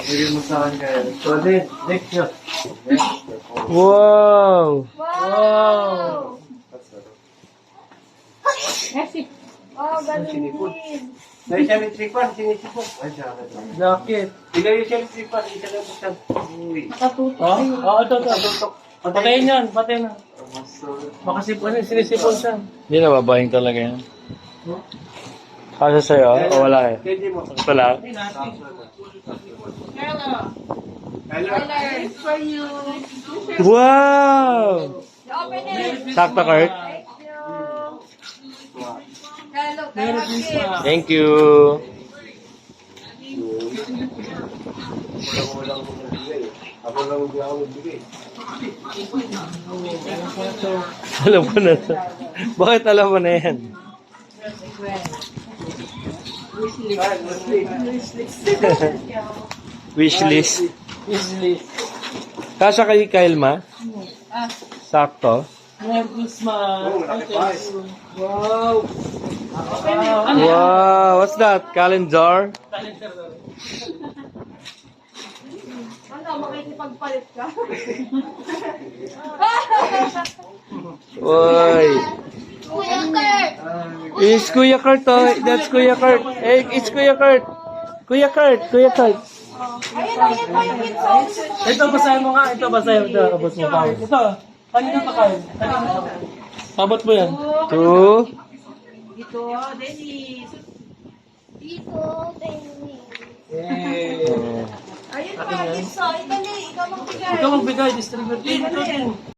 Bigyan mo sa kanya. So, next yun. Wow! Wow! Merci. Oh, ganun Sinipon. din. Dahil siya may tripan, sinisipon. Ay, siya. Jacket. Bigay yung siya may tripan, hindi siya lang buksan. Uwi. Nakatutok. Oh? Oo, ito. Patayin yan, patayin na. Baka sinisipon siya. Hindi na, babaeng talaga yan. Kasa sa'yo, o wala eh? Hindi mo. Wala? Colors for you. Wow! Open it. Sakto, Kurt. Thank you. Hello, Kurt. Thank you. Ako lang hindi ako magbigay. Alam ko na to. Bakit alam mo na yan? Wishlist. Kasha kay Kyle ma? Sakto. Oo, laki pa eh. Wow, what's that? Calendar? Ano, makikipagpalit ka? Oy. Kuya Kurt! It's Kuya Kurt, oh. That's Kuya Kurt. Hey, it's Kuya Kurt. Kuya Kurt. Ayun pa yung pizza. Ito, basahin mo nga. Ito, basahin mo. Ito, abot mo pa. Ito, kanina pa kayo. Abot mo yan. 2. Dito, Dennis. Dito, Dennis. Ayun pa, pizza. Ikaw magbigay. Ikaw magbigay, distribute. Ito din.